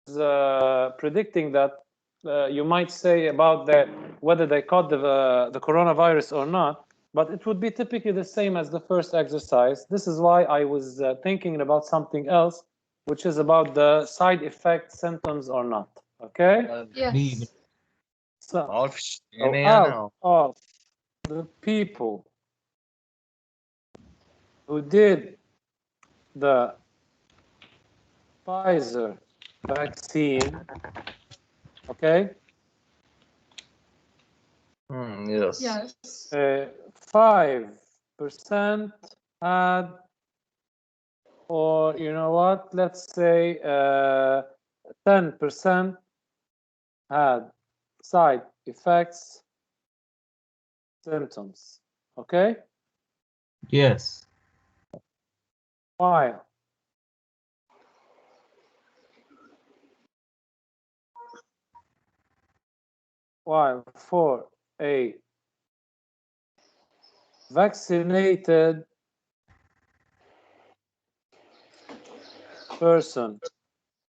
predicting that you might say about whether they caught the coronavirus or not, but it would be typically the same as the first exercise. This is why I was thinking about something else, which is about the side effect symptoms or not. Okay? Yes. So, ما اعرفش so يعني out انا of the people who did the Pfizer vaccine, okay, yes. Yes. 5% had, or you know what, let's say 10% had side effects, symptoms, okay? Yes. While for a vaccinated person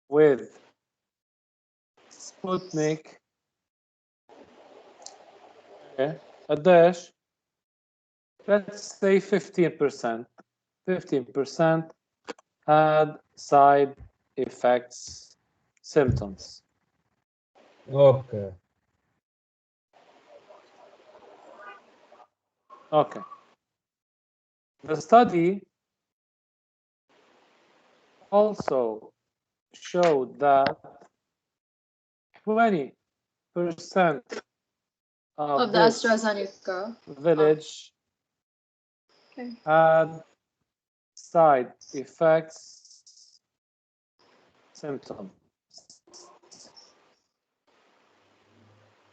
with Sputnik, okay, a dash, let's say 15%. 15% had side effects, symptoms. Okay. Okay. The study also showed that 20% Of the this AstraZeneca. village Okay. had side effects, symptoms.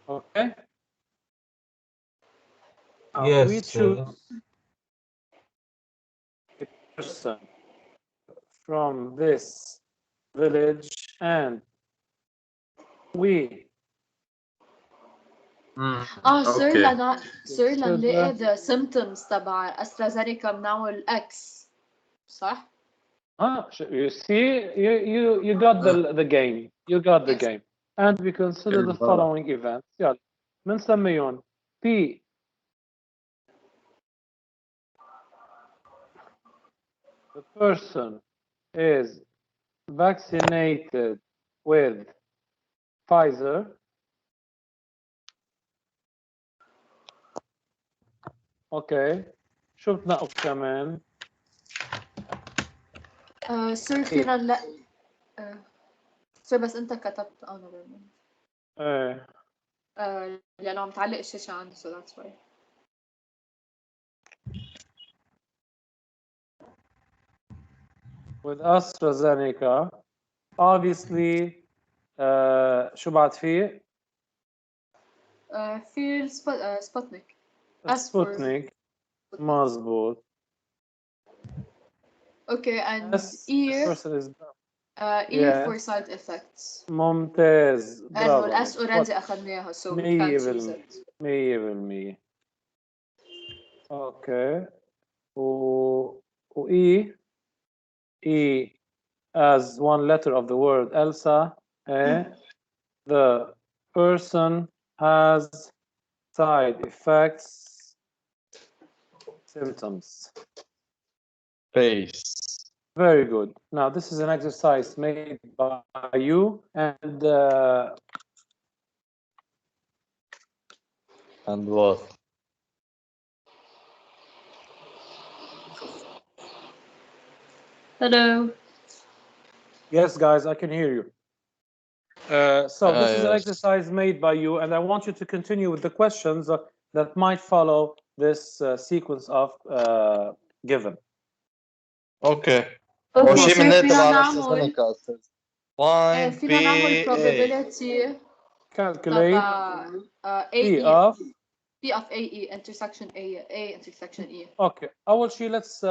Okay? Now Yes. we choose a person from this village and we صرنا نلاقي the symptoms تبع AstraZeneca بنعمل X صح؟ you see, you got the game. You got the Yes. game. And we consider the following events. يلا بنسميهم P the person is vaccinated with Pfizer. اوكي شو بتنقوا كمان؟ صار فينا نلاقي صار بس انت كتبت انا ايه لانه عم تعلق الشاشه عندي so that's why. with AstraZeneca obviously شو بعد فيه؟ في سبوتنيك. سبوتنيك مظبوط. Okay, and S E yes. for side effects. ممتاز انه برافو الاس اوريدي اخذناها so we can't use it. 100%. اوكي و E as one letter of the word Elsa, the person has side effects, symptoms. Face. Very good. Now this is an exercise made by you and what? Hello. yes guys, I can hear you. So this is an yes. exercise made by you and I want you to continue with the questions that might follow this sequence of given. Okay. Okay, وشي من so تبع فينا AstraZeneca says نعمل 1 فينا نعمل P probability Calculate تبع P AE of P of AE intersection A intersection E. okay. أول شيء let's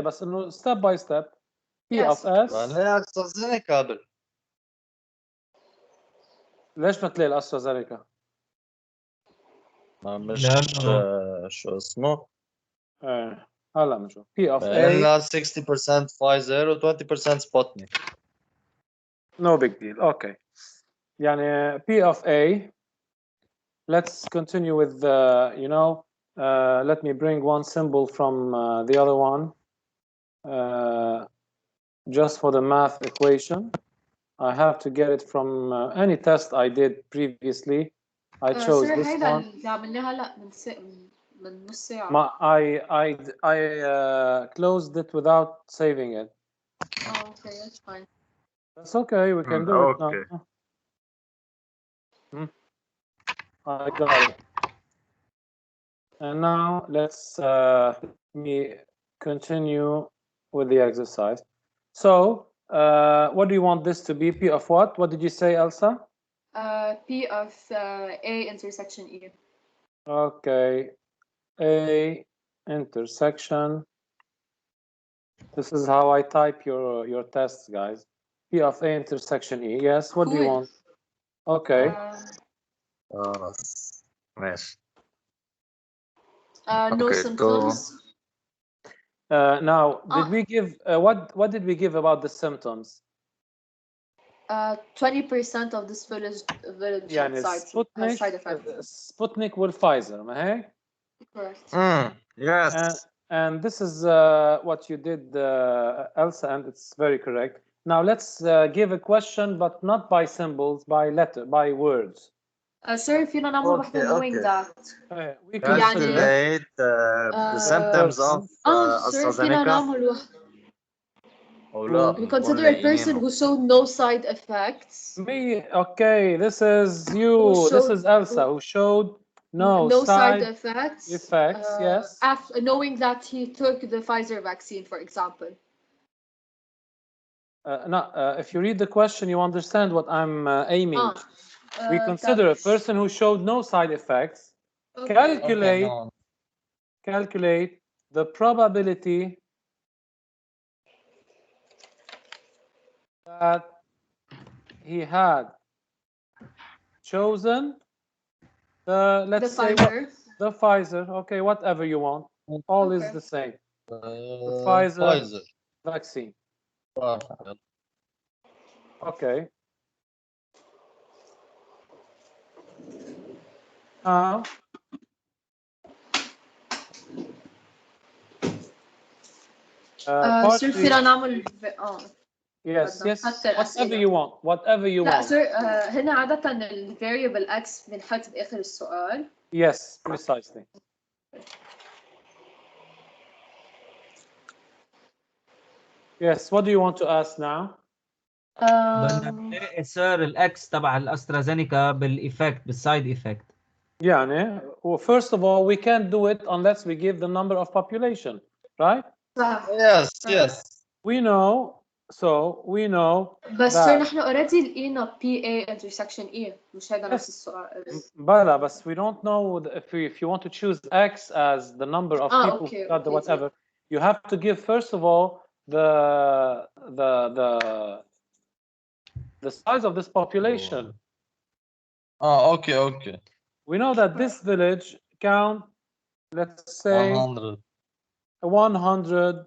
بس إنه step by step. P Yes. of S. ليه AstraZeneca قبل؟ ليش ما تلاقي الأسترازينيكا؟ مش شو اسمه؟ هلا بنشوف. P of A. لأن 60% Pfizer و 20% Sputnik. No big deal. Okay. يعني P of A. Let's continue with the, let me bring one symbol from the other one. Just for the math equation. I have to get it from any test I did previously. I chose سوري this هيدا one. اللي عملناه هلا من نص ساعة. I closed it without saving it. Oh, okay, that's fine. That's okay. We can do it now. I got it. And now let's let me continue with the exercise. So, what do you want this to be? P of what? What did you say, Elsa? P of A intersection E. Okay, A intersection. This is how I type your tests, guys. P of A intersection E. Yes. What do you Cool. want? Okay. خلاص ماشي. No Okay, symptoms. Now, did we give what did we give about the symptoms? 20% of this village يعني has side effects. Sputnik والفايزر ما هيك؟ Correct. Yes. And this is what you did, Elsa, and it's very correct. Now let's give a question, but not by symbols, by words. Sir, فينا نعمل واحدة knowing that. We consider Calculate the symptoms of sir, فينا AstraZeneca. نعمل أو لا. We consider a person who showed no side effects. Me, okay, this is you. This is Elsa, who showed no side effects. Yes. After knowing that he took the Pfizer vaccine, for example. If you read the question, you understand what I'm aiming. We consider a person who showed no side effects. Okay. Calculate the probability that he had chosen let's say the Pfizer. Okay, whatever you want. All is the same. The Pfizer vaccine. Okay. سير فينا نعمل Yes. Whatever you want. لا سير هنا عادة ال variable x بنحط بآخر السؤال. Yes, precisely. Yes, what do you want to ask now? بدنا صار الاكس تبع الاسترازينيكا بالايفكت بالسايد ايفكت. يعني well, first of all, we can't do it unless we give the number of population, right? Yes. We know. So we know. بس سير نحن already لقينا PA intersection E مش هذا نفس السؤال. بلا بس we don't know if you want to choose X as the number of people who got the whatever. You have to give first of all the size of this population. Okay. We know that this village count, let's say 100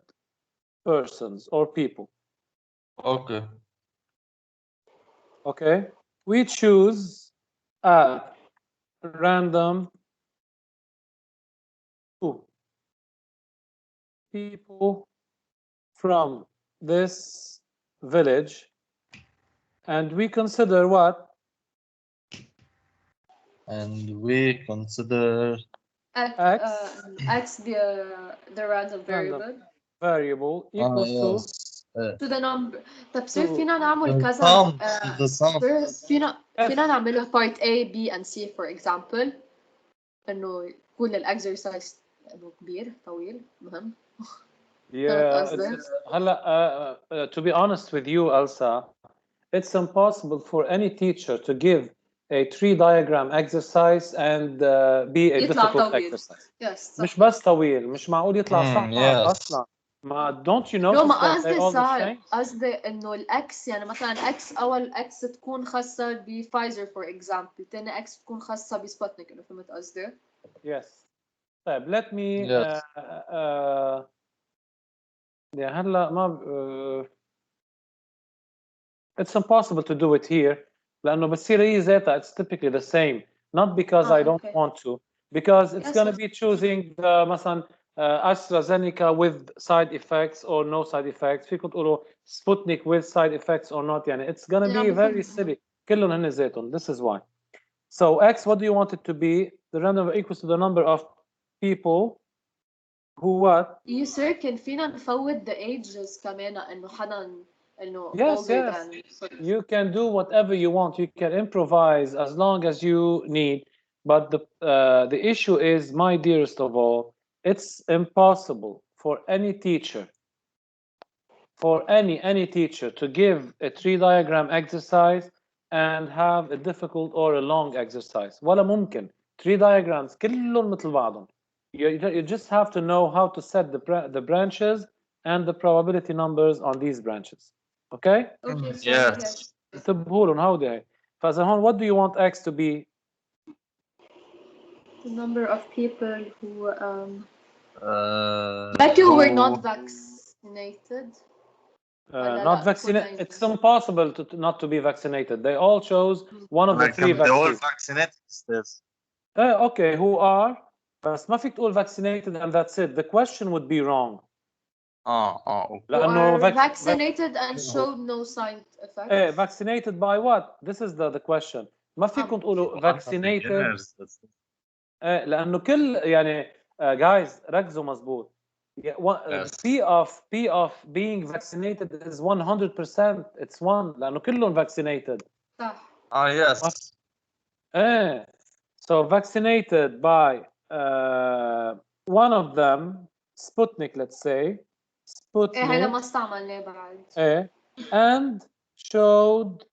persons or people. Okay. We choose at random 2 people from this village, and we consider what? And we consider X the random variable equal to the number. طب سير فينا نعمل كذا فينا نعمله part A, B and C for example إنه يكون الإكسرسايز إنه كبير طويل مهم. هلا to be honest with you, Elsa, it's impossible for any teacher to give a tree diagram exercise and be a difficult exercise. Yes. مش بس طويل، مش معقول يطلع صعب أصلا. ما don't you notice that they all the same? قصدي إنه الإكس يعني مثلا إكس أول إكس تكون خاصة بفايزر for example، تاني إكس تكون خاصة بسبوتنيك، إنه فهمت قصدي؟ Yes. طيب let me هلا ما It's impossible to do it here. لأنه بتصير هي ذاتها it's typically the same. Not because I don't okay. want to, because it's Yes, going to yes. be choosing the مثلا AstraZeneca with side effects or no side effects. فيكم تقولوا Sputnik with side effects or not. يعني it's going to be very silly. كلهم هن ذاتهم. This is why. So X, what do you want it to be? The random number equals to the number of people who what? You sir كان فينا نفوت the ages كمان إنه حدا إنه Yes, older yes. than. You can do whatever you want. You can improvise as long as you need. But the issue is, my dearest of all, it's impossible for any teacher, to give a tree diagram exercise and have a difficult or a long exercise. ولا ممكن. Tree diagrams كلهم مثل بعضهم. You just have to know how to set the branches and the probability numbers on these branches. Okay? Okay, so Yes. انتبهوا لهم هودي هي. فإذا هون what do you want X to be? the number of people who like you were not vaccinated. Not vaccinated. It's impossible not to be vaccinated. They all chose one of the three They all vaccines. vaccinated. Yes. Okay, who are? بس ما فيك تقول vaccinated and that's it. The question would be wrong. Okay. who are vaccinated and showed no side effects. Vaccinated by what? This is the question. ما فيكم تقولوا vaccinated. لأنه كل يعني guys ركزوا مزبوط. P of being vaccinated is 100%. It's 1 لأنه كلهم vaccinated. صح. Yes. So vaccinated by one of them, Sputnik, let's say. Sputnik. هذا ما استعملناه بعد. And showed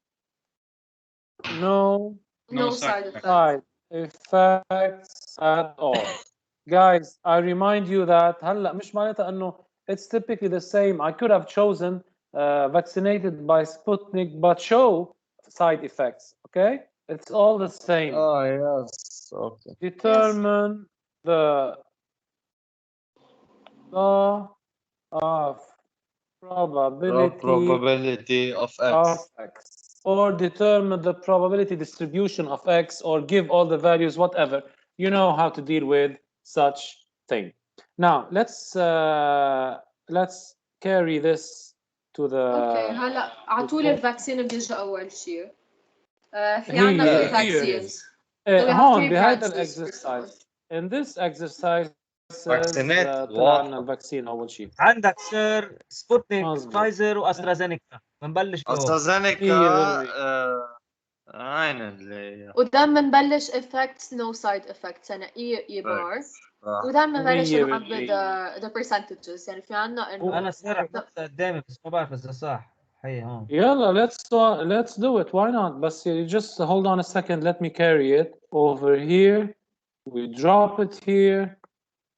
no side effects at all. Guys, I remind you that هلا مش معناتها انه it's typically the same. I could have chosen vaccinated by Sputnik but show side effects. Okay, it's all the same. Yes. Okay. Determine the law of probability of X, or determine the probability distribution of X, or give all the values, whatever. You know how to deal with such thing. Now let's carry this to the. Okay, هلا عطولي الفاكسين بيجي أول شيء. في عنا vaccines. هون بهذا الاكسرسايز. In this exercise طلع لنا الفاكسين أول شيء. عندك سير سبوتنيك فايزر واسترازينيكا. بنبلش بهم. استرازينيكا عين اللي ودائما بنبلش effects no side effects يعني E bar. ودائما بنبلش نعبي the percentages يعني في عنا إنه أنا سير حطيت قدامي بس ما بعرف إذا صح. هي هون. يلا let's do it. Why not? But you just hold on a second. Let me carry it over here. We drop it here.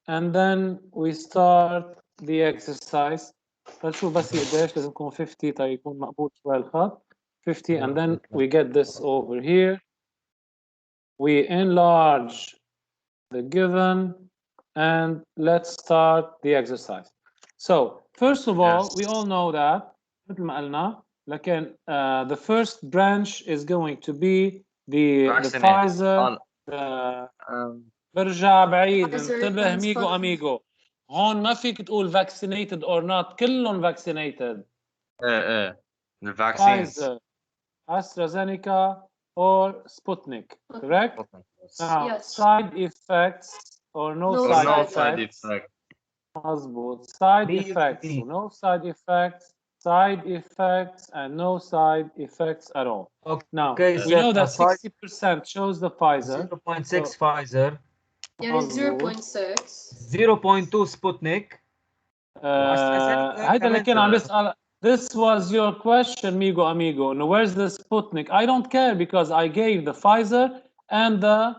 And then we start the exercise. فنشوف بس قديش لازم يكون 50 تا يكون مقبول شوي الخط. 50 and then we get this over here. We enlarge the given and let's start the exercise. So first of all, we all know that مثل ما قلنا لكن the first branch is going to be the Pfizer. برجع بعيد. انتبه ميجو اميجو. هون ما فيك تقول vaccinated or not. كلهم vaccinated. the vaccines. Pfizer, AstraZeneca or Sputnik. Correct? Now, yes. side effects or no side effects. مظبوط. Side effects. No side effects. Side effects and no side effects at all. Okay. Now, we know that 60% chose the Pfizer. 0.6 Pfizer. يعني 0.6. 0.2 سبوتنيك. هذا اللي كان عم بيسأل. This was your question, amigo. No, where's the Sputnik? I don't care because I gave the Pfizer and the.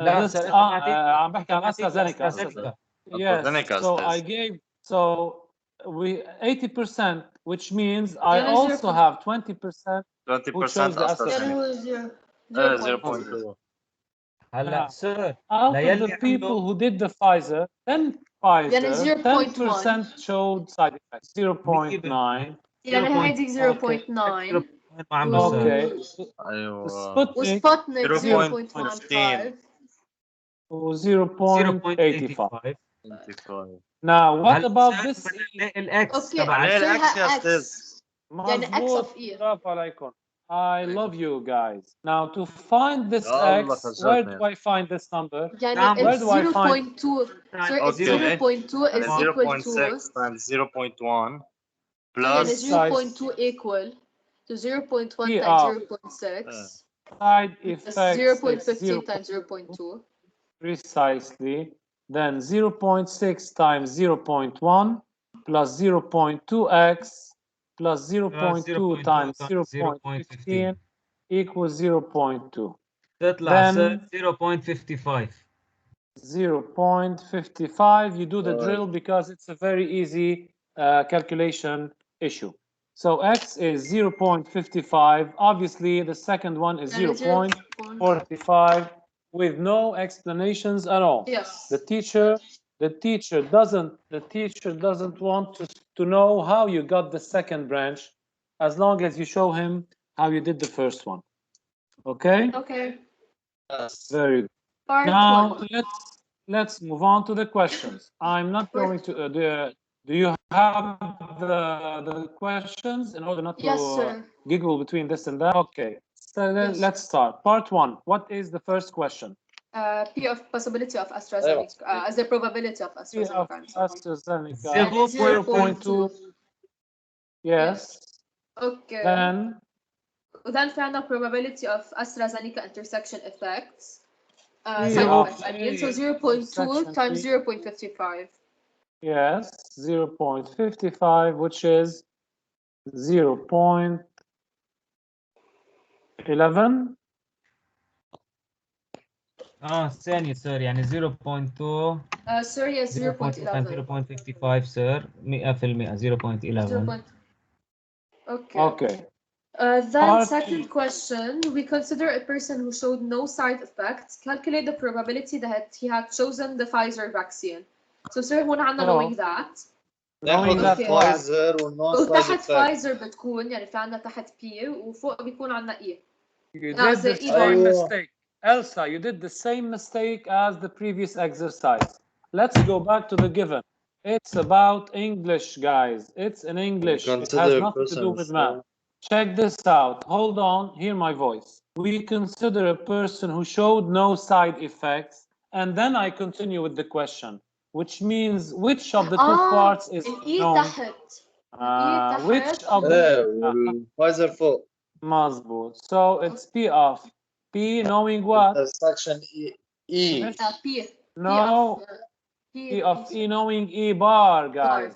عم بحكي عن AstraZeneca. Yes. So I gave. So we 80%, which means I also have 20%. 20% AstraZeneca. 0.2. هلا سير out of the people who did the Pfizer 10% showed side effects. 0.9 يعني هيدي 0.9 ما عم بصير. اوكي ايوه سبوتنيك وسبوتنيك 0.15. 0.15 و0.85 25. now what هلا about سير this الاكس اوكي تبع عليه صرها العكس يا X. استاذ. يعني X مظبوط of E. برافو عليكم I love you guys now to find this يا الله X where خجلتني. do I find this number يعني نعم. Where it's do I find- 0.2 sorry it's Okay. 0.2 is يعني equal to 0.6 times 0.1 يعني plus 0.2 equal to 0.1 Yeah. times 0.6 side plus effects 0.15 times 0.2 precisely then 0.6 times 0.1 plus 0.2x plus 0.2 times 0.15 equals 0.2 تطلع Then- 0.55. 0.55 you do the Right. drill because it's a very easy calculation issue so x is 0.55 obviously the second one is يعني 0.45 with no explanations at all yes the teacher doesn't want to know how you got the second branch as long as you show him how you did the first one okay okay Yes. very good part now 1 let's move on to the questions. I'm not going to do you have the questions in order not to yes sir giggle between this and that? Okay, so then Yes. let's start. Part 1. What is the first question? P of possibility of AstraZeneca as the probability of P of AstraZeneca and so on. AstraZeneca. يعني 0.2. 0.2 Yes. okay Then وذن في عنا probability of AstraZeneca intersection effects P side of effects I mean so A 0.2 intersection times P. 0.55 yes, 0.55, which is 0.11. ثانية سير يعني 0.2 sorry yes 0.11 0.55 سير 100% 0.11. okay Okay. Then Part second two. question, we consider a person who showed no side effects, calculate the probability that he had chosen the Pfizer vaccine. So sir هون عنا knowing that. Knowing that Okay. فايزر والنون سايد وتحت افكت. فايزر بتكون يعني في عنا تحت P وفوق بيكون عنا E. You Ah, did the the E same bar. mistake. Elsa, you did the same mistake as the previous exercise. Let's go back to the given. It's about English, guys. It's in English. It has nothing to do with math. Check this out. Hold on. Hear my voice. We consider a person who showed no side effects, and then I continue with the question, which means which of the two parts is ال E known? تحت. Which تحت. of the والفايزر فوق. مظبوط. So it's P of P knowing what? intersection E. P. No. P of E knowing E bar, guys.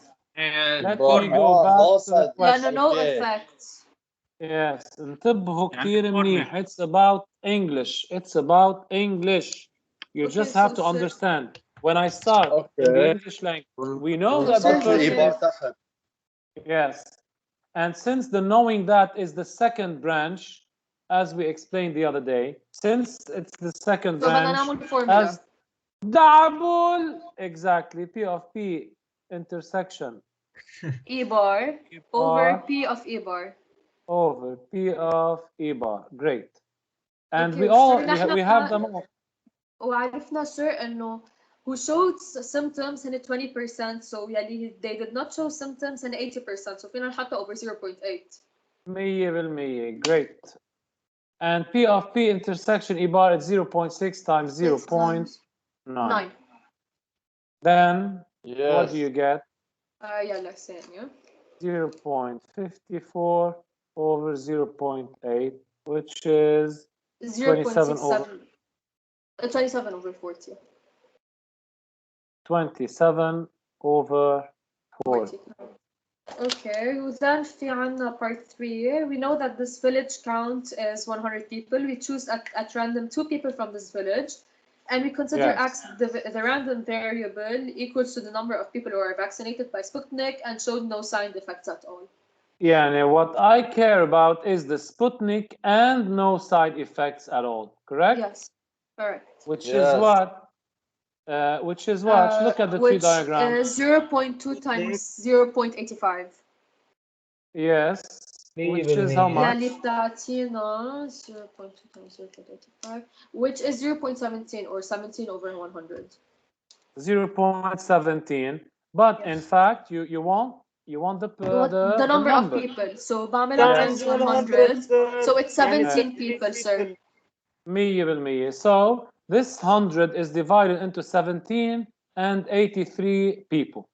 Let bar. me go back no to the side question. لأنه no Okay. effect. Yes. انتبهوا كتير منيح. It's about English. It's about English. You Okay, just have so to sir- understand. When I start in the Okay. English language, we know that the والخط person الإي بار is... تحت. Yes. And since the knowing that is the second branch, as we explained the other day, since it's the second So بدنا branch, نعمل formula. as double, exactly, P of P intersection E bar E over bar P of E bar. over P of E bar. Great. And Okay, we all, so نحن we have them all. وعرفنا sir إنه who showed symptoms in 20%, so يعني they did not show symptoms in 80%, so فينا نحطها over 0.8. 100%. Great. And P of P intersection E bar is 0.6 times 0.9. 9. Then Yes. what do you get? يلا ثانية. 0.54 over 0.8, which is 27 over 27 over 40. 27 over 40. Okay, then في عنا part 3. We know that this village count is 100 people. We choose at random 2 people from this village. And we consider Yes. X the random variable equals to the number of people who are vaccinated by Sputnik and showed no side effects at all. Yeah, and what I care about is the Sputnik and no side effects at all, correct? Yes, correct. Which Yes. is what? Look at the two Which diagrams. is 0.2 times 0.85. Yes, which is how much? يعني بتعطينا 0.2085 which is 0.17 or 17 over 100. 0.17. But in fact, you want the number of people. So بعملها times 100. So it's 17 people, sir. 100%. So this 100 is divided into 17 and 83 people.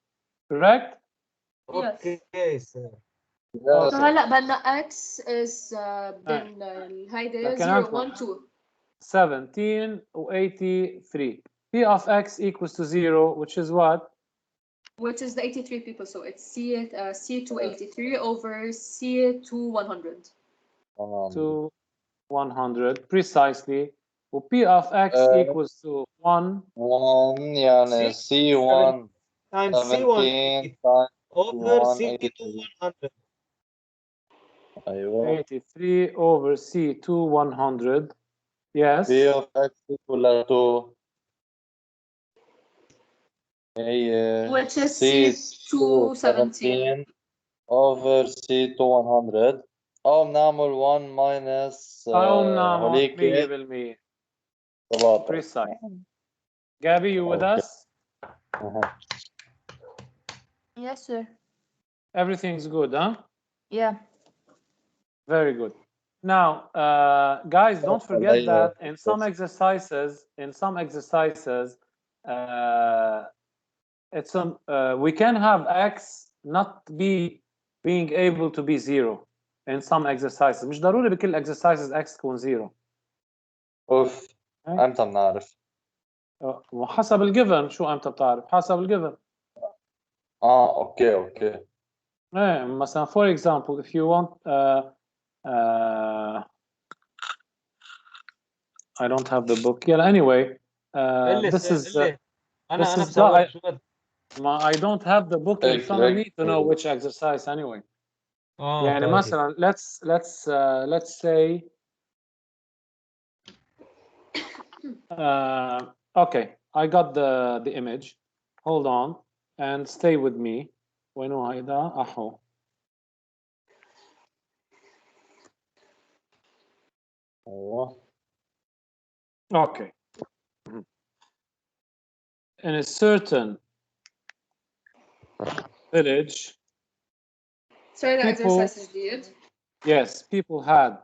Correct? اوكي سير. So هلا بدنا x is بين هيدا 0 1 2. 17 و 83. P of x equals to 0, which is what? Which is the 83 people. So it's C283 over C2 100. To 100 precisely. P of x equals to 1. 1 يعني C1 times 17 C1 over C2 C2 100. أيوة 83 over C2 100. Yes. P of x equal to Which is C2 17 over C2 100 أو بنعمل 1 minus هوليك 100%. 7. Precise. Gabby, you with us? Yes, sir. Everything's good, huh? Yeah. Very good. Now, guys, don't forget that in some exercises, we can have x not being able to be 0 in some exercises. مش ضروري بكل exercises x تكون 0. اوف امتى بنعرف؟ وحسب الجيفن. شو امتى بتعرف؟ حسب الجيفن. اوكي ايه مثلا for example if you want I don't have the book. Yeah, anyway, this is I don't have the book in front of me to know which exercise anyway. يعني مثلا let's say okay, I got the image. Hold on and stay with me. وينو هيدا؟ أحو. Okay. In a certain village, yes, people had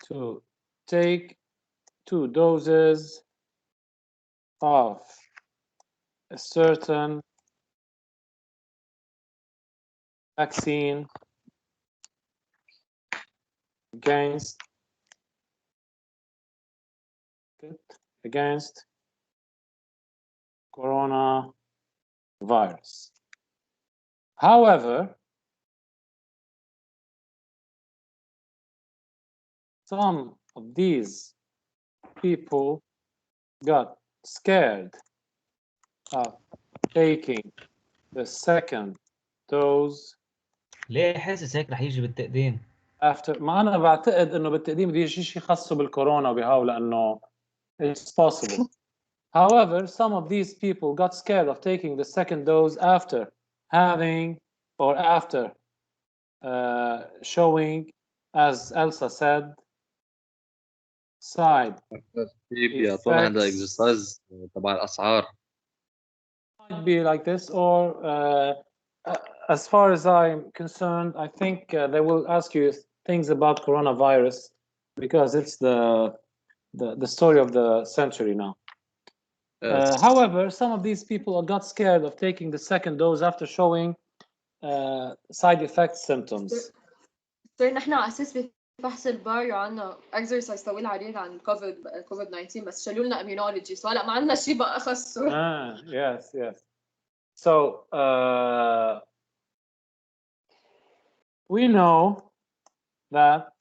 to take 2 doses of a certain vaccine against coronavirus. However, some of these people got scared of taking the second dose. ليه حاسس هيك رح يجي بالتقديم؟ After ما أنا بعتقد إنه بالتقديم بده يجي شيء خاصه بالكورونا وبهاو لأنه it's possible. However, some of these people got scared of taking the second dose after having or after showing, as Elsa said, side بيعطونا هذا exercise تبع الأسعار. Might be like this, or as far as I'm concerned, I think they will ask you things about coronavirus because it's the story of the century now. Yes. However, some of these people got scared of taking the second dose after showing side effect symptoms. نحن على اساس بفحص البايو عندنا exercise طويل عريض عن كوفيد 19 بس شالوا لنا immunology so هلا ما عندنا شيء بقى خصه. Yes. So we know that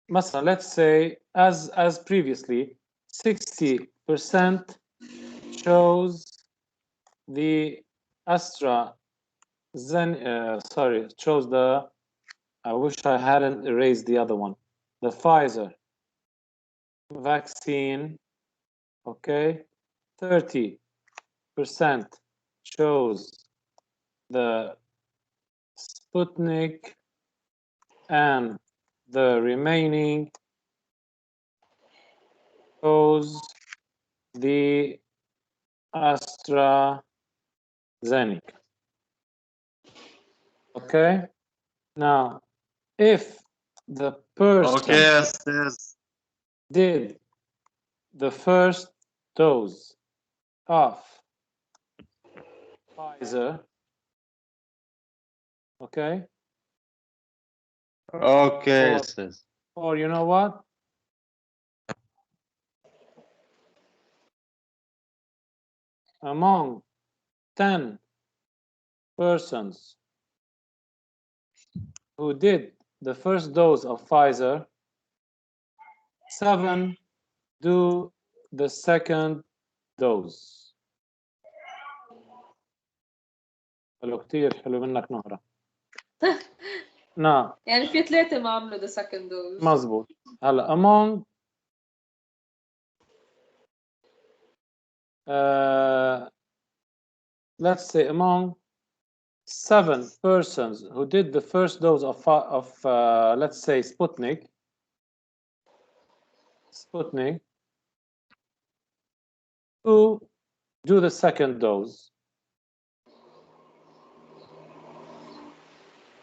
مثلا let's say as previously 60% chose the chose the I wish I hadn't erased the other one, the Pfizer vaccine. Okay, 30% chose the Sputnik and the remaining chose the AstraZeneca. Okay? Now, if the person did the first dose of Pfizer, okay? Okay, or you know what? Among 10 persons who did the first dose of Pfizer, 7 do the second dose. حلو كتير حلو منك نهرة. نعم. يعني في 3 ما عملوا the second dose. مزبوط. هلا among let's say among 7 persons who did the first dose of let's say Sputnik, who do the second dose.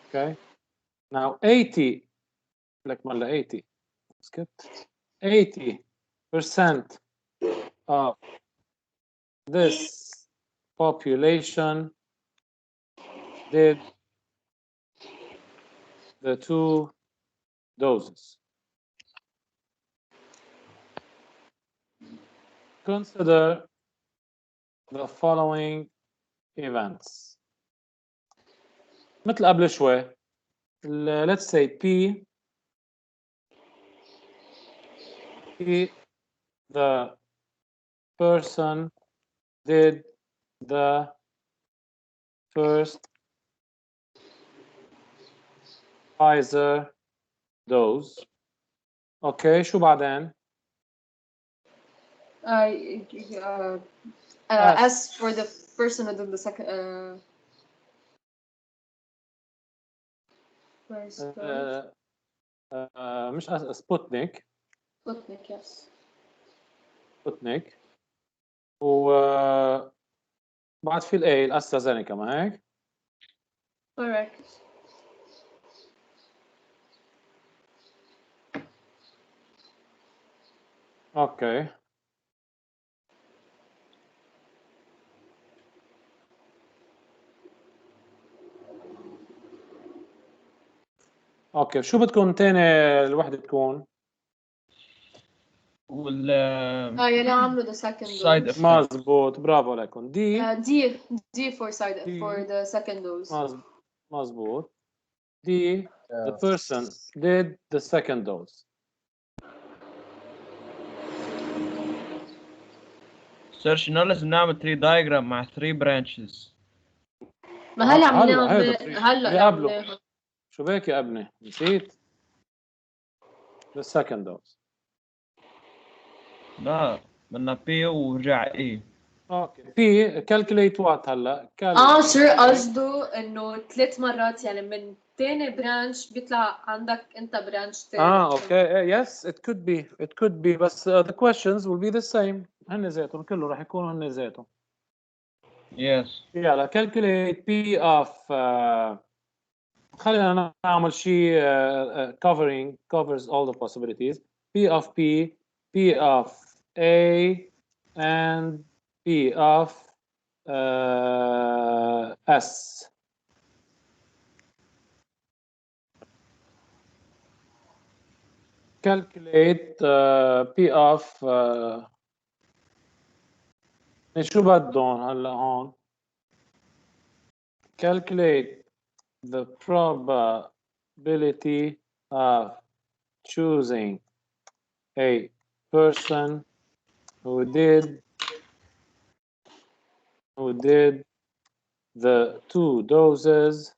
Okay. Now 80, like Malla 80, skipped 80% of this population did the 2 doses. Consider the following events. مثل قبل شوي. Let's say P, the person did the first Pfizer dose. Okay, شو بعدين؟ As for the person who did the second مش سبوتنيك. Sputnik, yes. سبوتنيك. و بعد في الاي الاسترازينيكا ما هيك؟ Correct. اوكي. اوكي شو بدكم تاني الوحده تكون؟ يلي عملوا the second side dose. effect. مزبوط برافو عليكم. D for the second dose. مزبوط. D, the person did the second dose. سير شنو لازم نعمل 3 diagram مع 3 branches. ما هلا عملناهم هلا عملناهم. شو بك يا ابني؟ نسيت؟ The second dose. لا بدنا P ورجع E. اوكي في calculate what هلا؟ سير قصده انه 3 مرات يعني من ثاني برانش بيطلع عندك انت برانش ثاني. اوكي yes it could be بس the questions will be the same. هن ذاتهم كله راح يكونوا هن ذاتهم. Yes. يلا calculate P of خلينا نعمل شيء covers all the possibilities. P of P, P of A, and P of S. Calculate P of شو بدهم هلا هون؟ Calculate the probability of choosing a person who did the 2 doses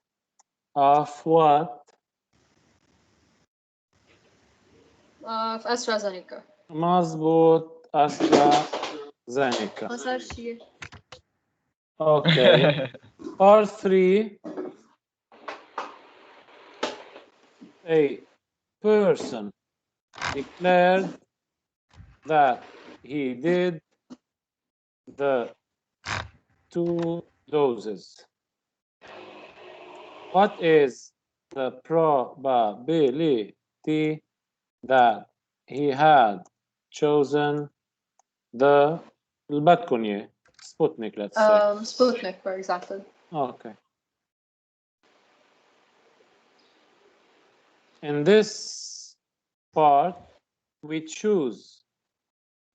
of what? Of AstraZeneca. مزبوط AstraZeneca. ما صار شيء. Okay. Part 3. A person declared that he did the 2 doses. What is the probability that he had chosen the الباتكونية Sputnik, let's say. Sputnik, for example. Okay. In this part, we choose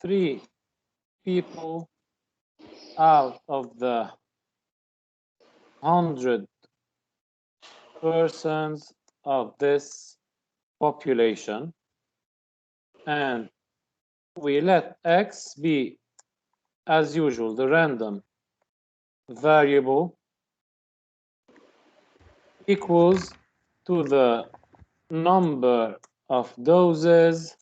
3 people out of the 100 persons of this population, and we let X be, as usual, the random variable equals to the number of doses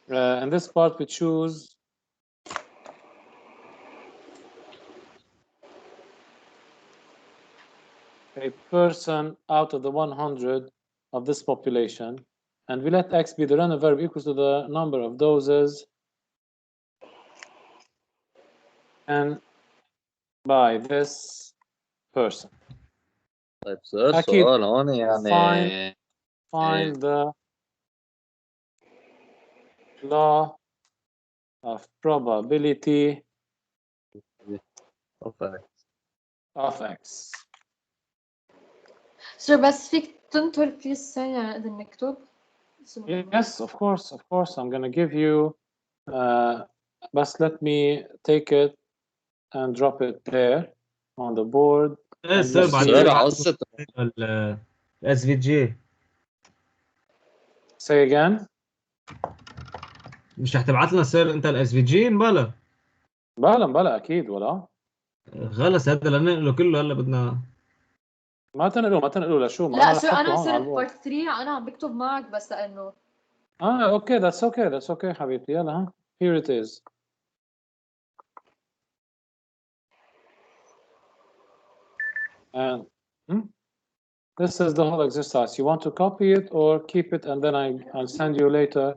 in this part we choose a person out of the 100 of this population, and we let X be the random variable equals to the number of doses and by this person. طيب سؤال أكيد. هون يعني Find the law of probability of X. Sir, بس فيك تنطر بليز ثانية نقدر نكتب؟ Yes, of course. I'm gonna give you, but let me take it and drop it there on the board. ايه And سير you بعد see- سؤال عصت الاس في جي Say again. مش هتبعت لنا سير انت الاس في جي بلا بلا أكيد ولا خلص هذا اللي ننقله كله هلا بدنا ما تنقلوا لشو ما لا أنا سر، رح أنا أحطه هون على صرت البورد. بارت 3 أنا عم بكتب معك بس لأنه Okay, that's okay حبيبتي. يلا ها. Here it is. And this is the whole exercise. You want to copy it or keep it and then I'll send you later.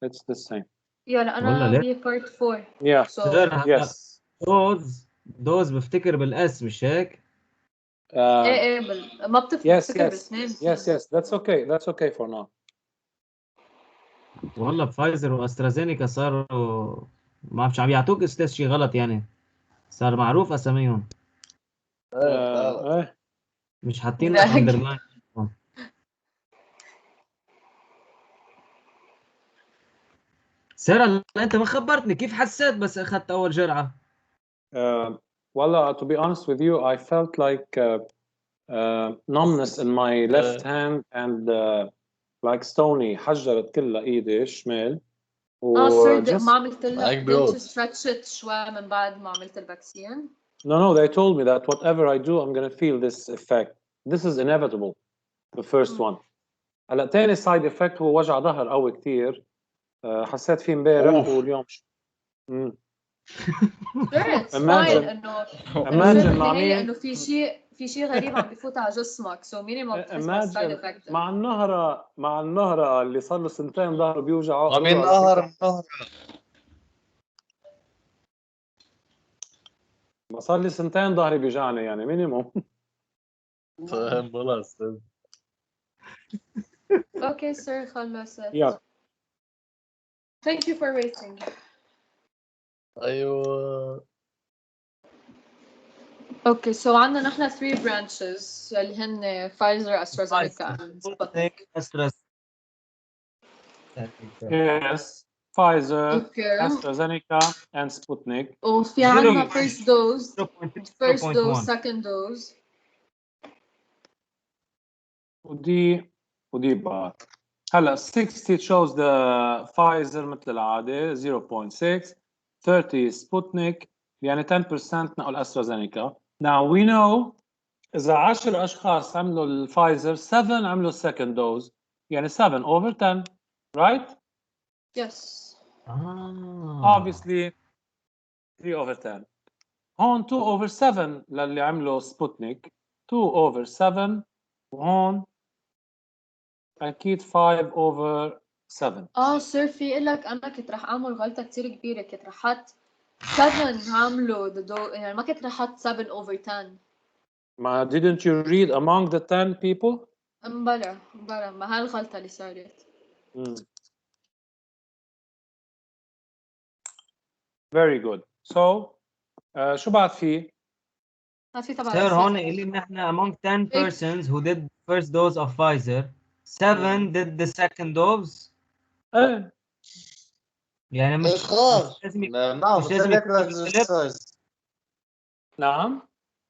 It's the same. يلا والله أنا ليه؟ ببارت 4. Yeah. So سير هلا Yes. دوز بفتكر بالاس مش هيك؟ إيه ما بتفرق Yes. بالاثنين. Yes. That's okay for now. والله بفايزر واسترازينيكا صاروا ما بعرفش عم يعطوك استاذ شيء غلط يعني صار معروف اساميهم مش حاطين لك اندرلاين. سير انت ما خبرتني كيف حسيت بس اخذت اول جرعه؟ Well, to be honest with you, I felt like numbness in my left hand and like stony. حجرت كلها ايدي الشمال. سر ما عملت لك broad. didn't stretch it شوي من بعد ما عملت الفاكسين؟ No, they told me that whatever I do, I'm gonna feel this effect. This is inevitable. The first one. هلا تاني side effect هو وجع ظهر قوي كتير. حسيت فيه امبارح واليوم. Imagine مع مين انه في شيء غريب عم بفوت على جسمك so minimum بتحس بالسايد افكت. مع النهرة اللي صار له سنتين ظهره بيوجعه. من نهر ما صار لي سنتين ظهري بيوجعني يعني مينيموم. فاهم خلاص. اوكي سير خلصت. Yeah. Thank you for waiting. ايوه. اوكي سو عندنا نحن 3 برانشز اللي هن فايزر استرازينيكا سبوتنيك استرازينيكا. Yes. Pfizer, اوكي AstraZeneca and Sputnik. وفي عندنا first dose 0.1 second dose ودي بار. هلا 60 shows the Pfizer مثل العادة 0.6 30 Sputnik يعني 10% نقول AstraZeneca. Now we know إذا 10 أشخاص عملوا الفايزر 7 عملوا second dose يعني 7 over 10 right? yes obviously 3/10. هون 2/7 للي عملوا سبوتنيك، 2/7 وهون اكيد 5/7. سير في اقول لك انا كنت رح اعمل غلطه كتير كبيره، كنت رح احط 7 عامله يعني ما كنت رح احط 7/10. ما didn't you read among the 10 people؟ بلا ما هاي الغلطه اللي صارت. Very good. So شو بعد فيه؟ ما في طبعا سير هون اللي نحن among 10 persons who did first dose of Pfizer 7 did the second dose. ايه يعني مش إخراج. لازم نعم مش لازم يكونوا بالقلب. نعم.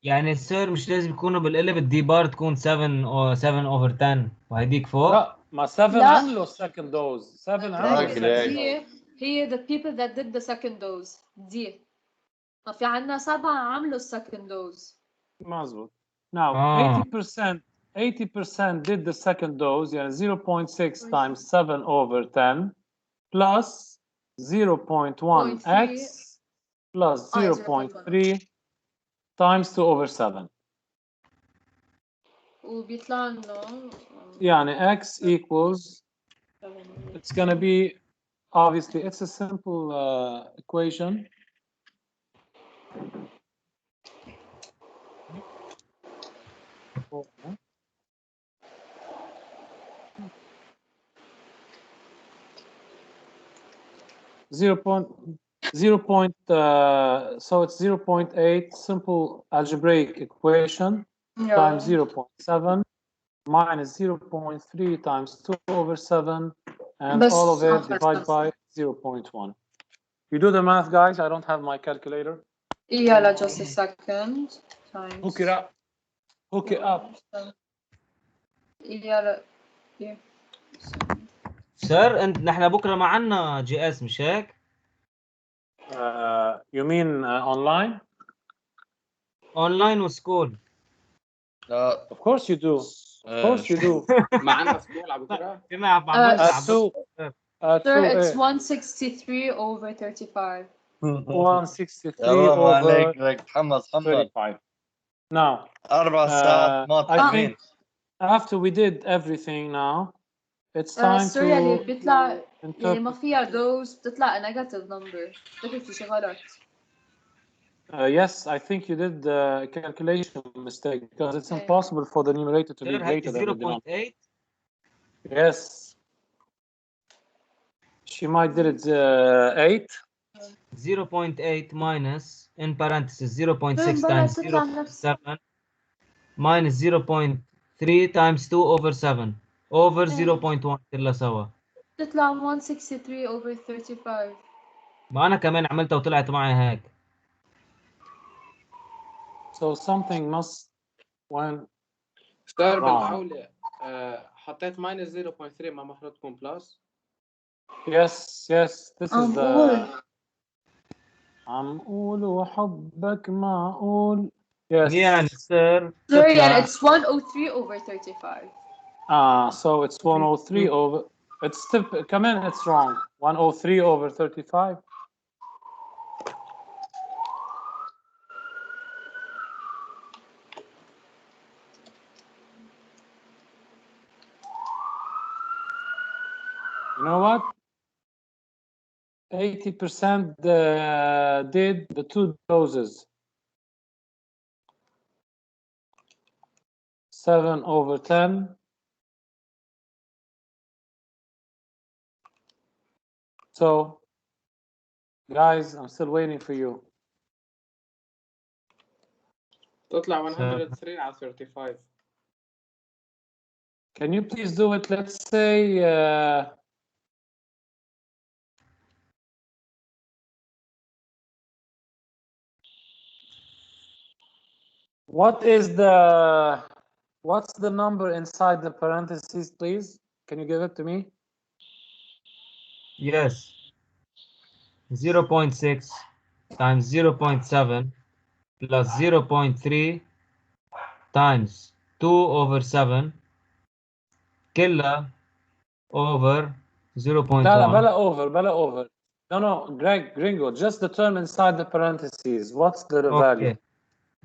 يعني السير مش لازم يكونوا بالقلب، الدي بار تكون 7/10 وهيديك فوق. لا ما 7 لا. عملوا second dose. 7 عملوا second dose. هي the people that did the second dose دي. ما في عنا 7 عملوا second dose. مظبوط. Now 80% did the second dose يعني 0.6 times 7/10 plus 0.1x plus 0.3 times 2/7 وبيطلع لنا يعني x equals it's gonna be obviously it's a simple equation. So it's 0.8 simple algebraic equation times 0.7 minus 0.3 times 2/7 and all of it divided by 0.1. You do the math, guys. I don't have my calculator. يلا just a second. Hook it up. Hook it up. يلا. سير انت نحن بكره ما عنا جي اس مش هيك؟ You mean online? اونلاين وسكول. Of course you do. Of course you do. ما عندنا سكول على بكره. كنا بعمل Sir, it's 163/35. 163 over محمد 35. Now 4 ساعات ما I think after we did everything now it's time sir يعني to بيطلع يعني ما فيها dose بتطلع a negative number. بتطلع في شيء غلط. yes, I think you did the calculation mistake because it's impossible for the numerator to be greater than the denominator. 0.8. Yes. She might did it 8. 0.8 minus in parentheses 0.6 times 0.7 minus 0.3 times 2/7 over 0.1 كلها سوا. بتطلع 163/35. ما أنا كمان عملتها وطلعت معي هيك. So something must went ستار بالمحاولة حطيت minus 0.3 ما المفروض تكون plus. Yes, this is the عم قول وحبك معقول. Yes. يعني سير يعني it's 103/35. So it's 103 over. It's still كمان it's wrong. 103/35. You know what? 80% did the 2 doses. 7/10. So, guys, I'm still waiting for you. تطلع 103 على 35. Can you please do it? Let's say what's the number inside the parentheses, please? Can you give it to me? Yes. 0.6 times 0.7 plus 0.3 times 2/7 كلها over 0.1. بلا over. No, Greg, Gringo, just the term inside the parentheses. What's the value? Okay.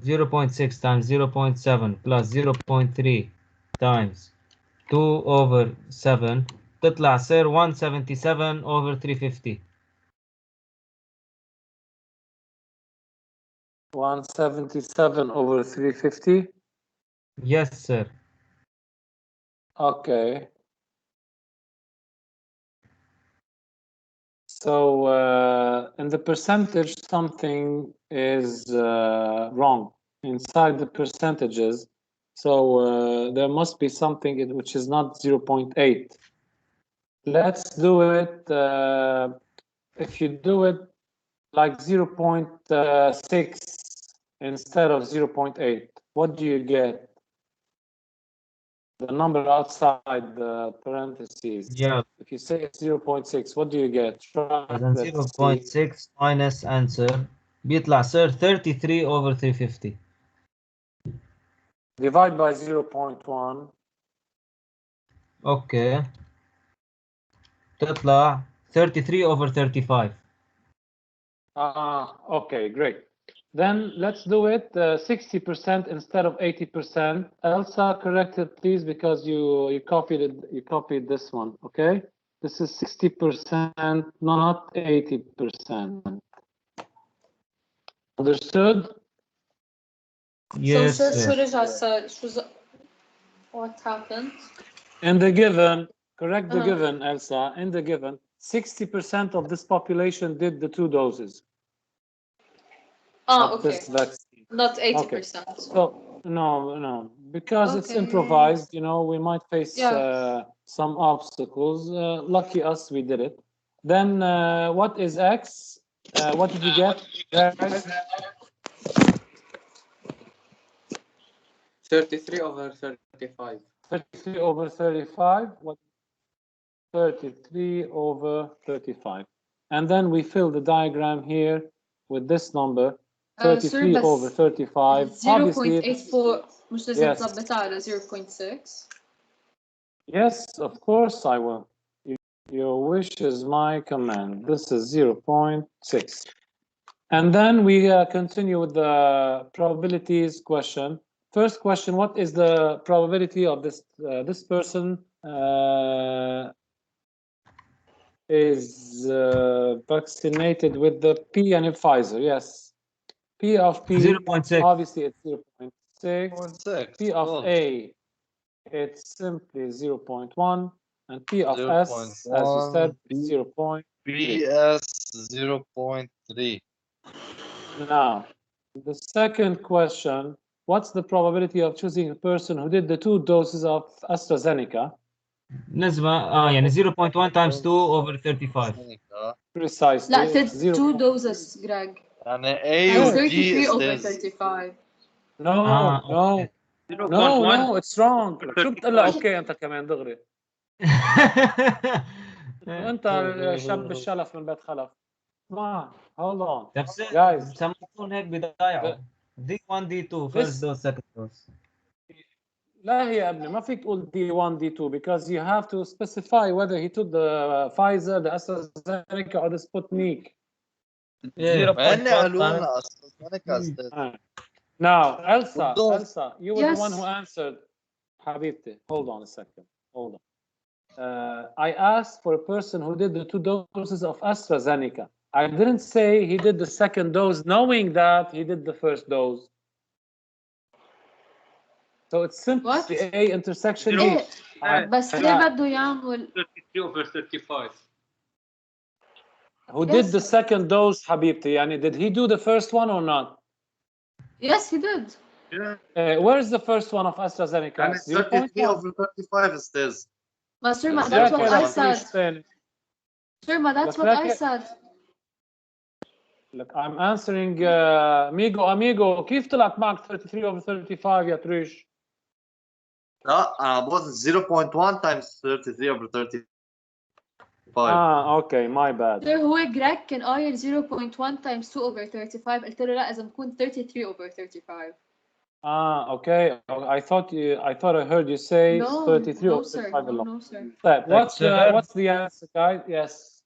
0.6 times 0.7 plus 0.3 times 2 over 7 تطلع سير 177 over 350. 177 over 350. Yes, sir. Okay. So in the percentage, something is wrong inside the percentages. So there must be something which is not 0.8. Let's do it. If you do it like 0.6 instead of 0.8, what do you get? The number outside the parentheses. Yeah. If you say it's 0.6, what do you get? Try, Then let's see. 0.6 minus answer بيطلع سير 33 over 350. Divide by 0.1. Okay. تطلع 33 over 35. Okay, great. Then let's do it 60% instead of 80%. Elsa, correct it, please, because you copied it. You copied this one. Okay, this is 60%, not 80%. Understood? Yes, so sir. شو رجع صار what happened? In the given, correct the Uh-huh. given, Elsa. In the given, 60% of this population did the 2 doses of Okay. this vaccine. Not 80%. Okay. So no, because it's Okay. improvised. You know, we might face Yeah. some obstacles. Lucky us, we did it. Then what is X? What did you get, guys? 33 over 35. 33 over 35. What? 33 over 35. And then we fill the diagram here with this number. 33 بس over 35. Obviously, 0.84 مش لازم Yes. تظبطها على 0.6. Yes, of course I will. Your wish is my command. This is 0.6. And then we continue with the probabilities question. First question, what is the probability of this person is vaccinated with the P and Pfizer? Yes. P of P, 0.6. obviously it's 0.6. 0.6. P of Cool. A, it's simply 0.1. And P of S, as you 0.1, said, P- 0.3. PS 0.3. Now, the second question, what's the probability of choosing a person who did the 2 doses of AstraZeneca? نسبة يعني 0.1 times 2 over 35. Precisely. لا did 0. 2 doses Greg. يعني A And و G 33 over is 35. No, okay. no, it's wrong. شو بتقول لها اوكي انت كمان دغري؟ انت الشاب الشلف من بيت خلف. ما hold on. Guys, بسموهم هيك بضايعوا. D1 D2 first this- dose second dose. لا يا ابني ما فيك تقول D1 D2 because you have to specify whether he took the Pfizer, the AstraZeneca or the Sputnik. ما قالوا لنا AstraZeneca استاذ. Now, Elsa, Those- you were the one Yes. who answered. Habibti, hold on a second. Hold on. I asked for a person who did the 2 doses of AstraZeneca. I didn't say he did the second dose knowing that he did the first dose. So it's simply What? A intersection B. إيه بس ليه بده يعمل 33 over 35. Who did Yes. the second dose, Habibti? Yani, did he do the first one or not? Yes he did. Where's the first one of AstraZeneca? يعني 33 over 35 استاذ. But sir, Yes, that's yeah, what I said. said. Sir, that's what I said. Look, I'm answering amigo كيف طلعت معك 33 over 35 يا تريش؟ لا أنا بقول 0.1 times 33 over 35. okay, my bad. Sir, هو جراج كان قايل 0.1 times 2 over 35 قلت له لا لازم تكون 33 over 35. Okay. I thought I heard you say No, 33 no over sir. 35 alone. No sir. What's the answer, guys? Yes.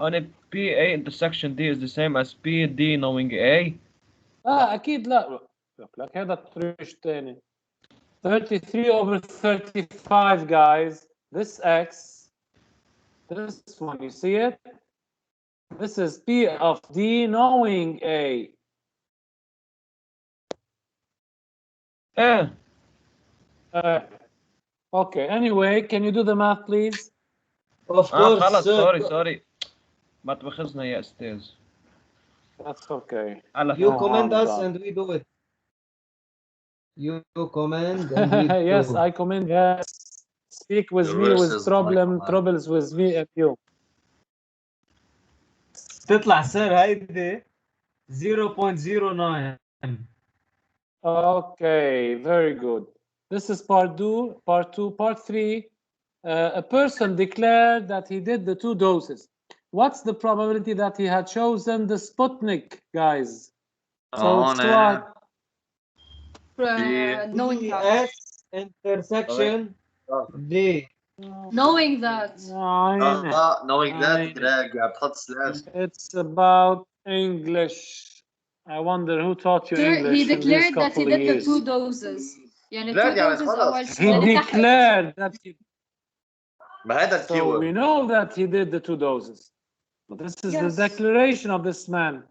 هون PA intersection D is the same as PD knowing A. اكيد لا. لك هذا الطريق تاني. 33 over 35 guys. This X, this one, you see it? This is P of D knowing A. Okay, anyway, can you do the math please? Of course, خلص sir. sorry ما تبخزنا يا استاذ. That's okay. على You No command harm us done. and we do it. You command and we do. Yes, I commend. Yes, speak with Your me verse with is my command. troubles with me and you. تطلع سر هيدي 0.09. Okay, very good. This is part two. Part three. A person declared that he did the 2 doses. What's the probability that he had chosen the Sputnik, guys? So it's what? Knowing that. PS intersection D. Knowing that. knowing that راجع بتحط سلاش. It's about English. I wonder who taught you Sir, English he in these declared that he couple of did the years. 2 doses. يعني لا، 2 يعني doses خلص. أول He اللي تحت. declared that he. ما هذا So we الكيورد. know that he did the 2 doses. But this is Yes. the declaration of this man.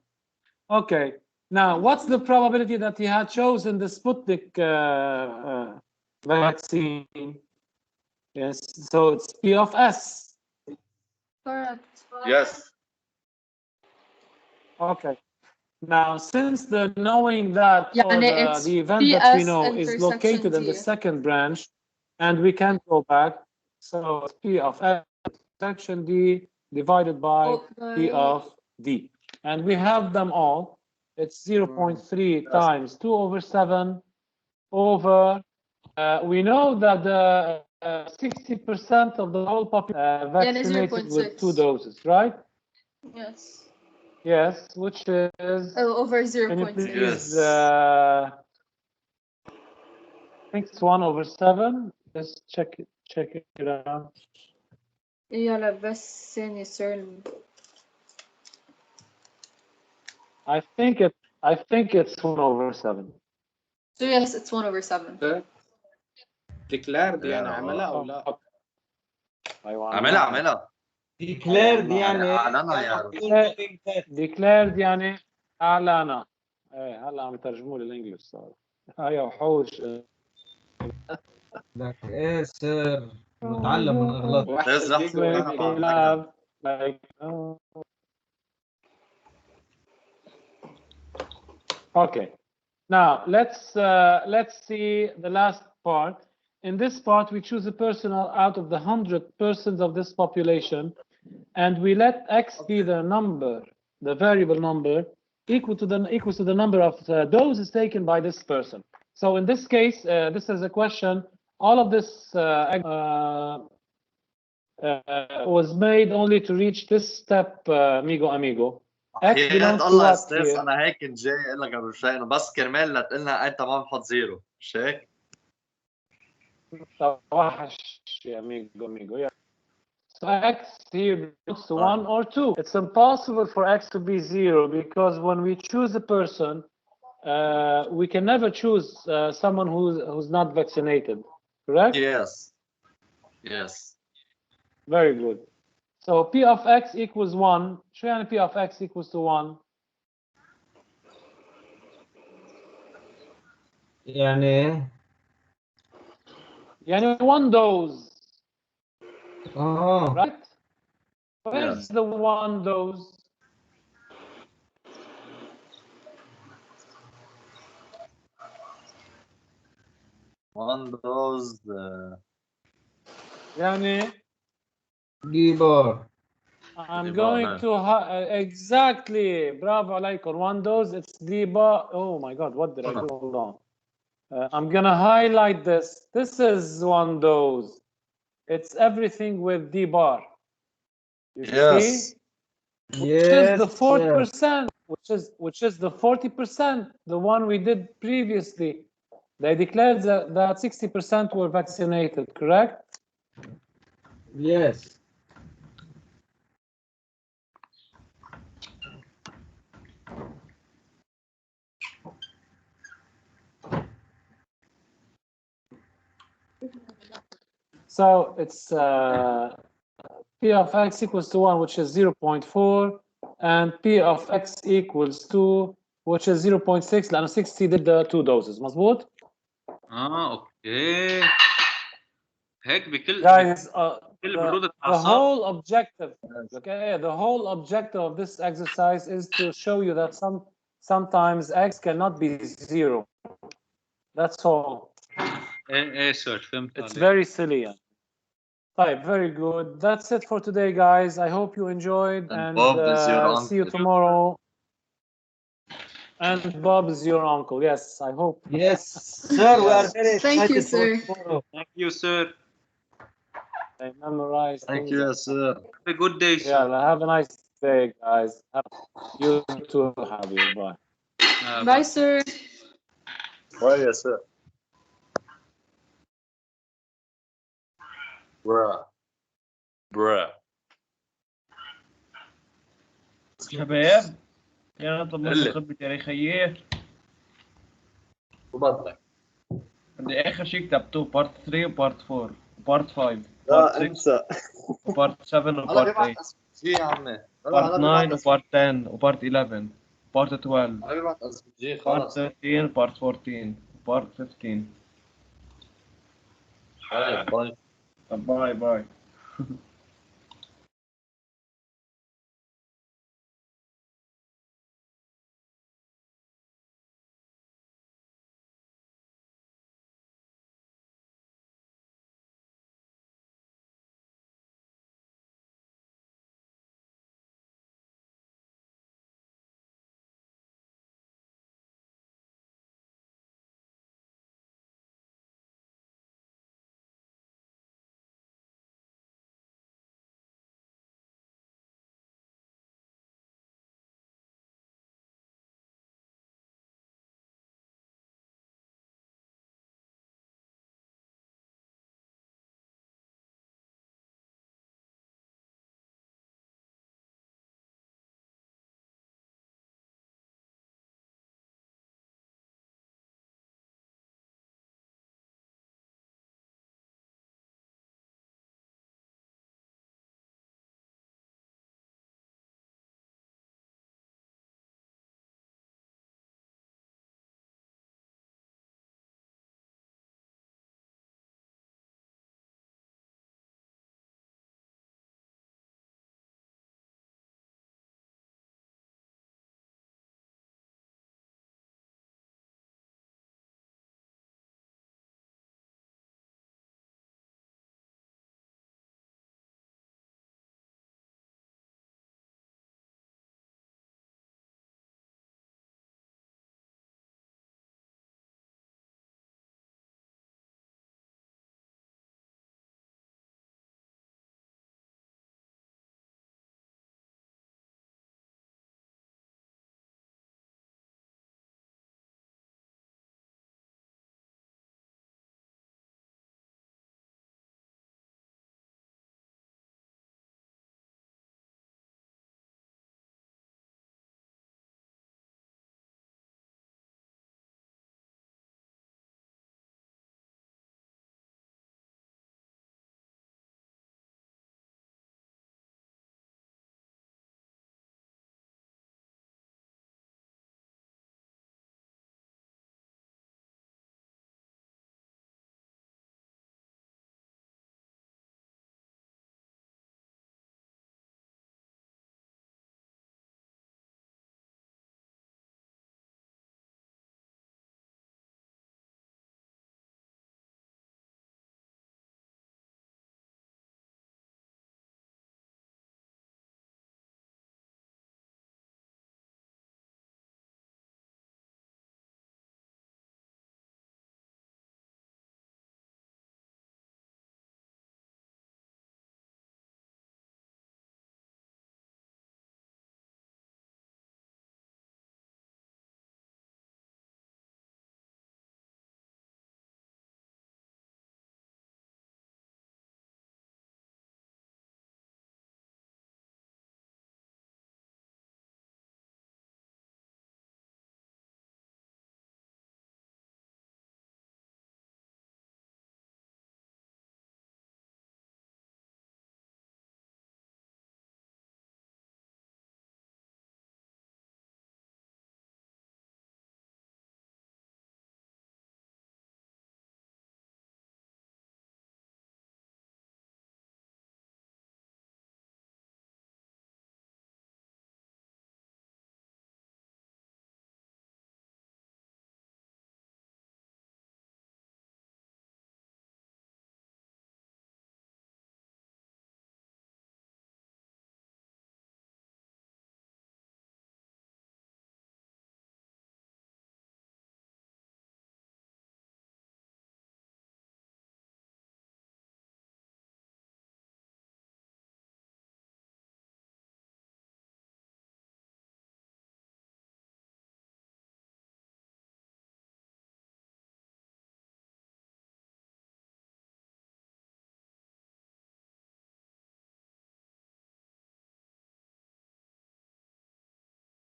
Okay. Now, what's the probability that he had chosen the Sputnik vaccine? Yes. So it's P of S. Correct. Yes. Okay. Now, since the knowing that or يعني it's the event that we PS know is intersection located in the D. second branch, and we can't go back, so it's P of S intersection D divided by P of D. And we have them all. It's 0.3 times 2 over 7 over, we know that the 60% of the whole population vaccinated with 2 doses, right? Yes. Yes, which is, Over can you 0.6. please, Yes. I think it's 1 over 7. Let's check it out. يلا بس ثانية sir. I think it's 1 over 7. So yes, it's 1 over 7. declared يعني عملها أو لا؟ أيوة عملها. Declared يعني أعلنها يعني. declared يعني أعلن. إيه هلا عم يترجموا لي الإنجليش صار. هيا وحوش. لك ايه سر نتعلم من اغلاط. بس رح Okay. Now let's see the last part. In this part, we choose a person out of the 100 persons of this population, and we let X be the number, the variable number, equals to the number of doses taken by this person. So in this case, this is a question. All of this was made only to reach this step, amigo. X belongs to what here? أنا هيك جاي أقول لك قبل شوي إنه بس كرمال لا تقلنا أنت ما بنحط 0 مش هيك؟ وحش يا amigo. Yeah. So X here belongs to 1 or 2. It's impossible for X to be 0 because when we choose a person, we can never choose someone who's not vaccinated. Correct? Yes. Very good. So P of X equals 1. شو يعني P of X equals to 1? يعني 1 dose. Right? Where's Yes. the 1 dose? One dose. يعني ديبار. I'm going to exactly. Bravo عليكم. 1 dose. It's D bar. Oh my God! What did I do? Hold on. I'm gonna highlight this. This is 1 dose. It's everything with D bar. You see? Which is the 4%. Which is the 40%. The one we did previously. They declared that 60% were vaccinated. Correct? Yes. So it's P of x equals to 1, which is 0.4, and P of x equals 2, which is 0.6 لأنه 60 did the 2 doses. مظبوط؟ اوكي. هيك بكل Guys, بكل برودة the اعصاب. whole objective, okay, the whole objective of this exercise is to show you that sometimes x cannot be 0. That's all. ايه سير فهمت It's عليك. very silly. Type, very good. That's it for today, guys. I hope you enjoyed, and Bob is your see you uncle. tomorrow. And Bob is your uncle. Yes, I hope. Yes, sir. We are very Thank you, excited for sir. tomorrow. Thank you, sir. I memorized. Thank things. you, sir. Have a good day, sir. Yeah, have a nice day, guys. You too, Habib. Bye. Bye, sir. Why, yes, sir? Bruh. شباب يلا طب قلت. خطبة تاريخية تفضل. بدي آخر شيء كتبته بارت 3 وبارت 4 وبارت 5 لا بارت 6 انسى. وبارت 7 هلا وبارت 8 ببعت اسبوجي يا عمي. بارت 9 وبارت 10 وبارت 11 بارت 12 هلا ببعت اسبوجي بارت خلص. 13 بارت 14 بارت 15 باي. باي باي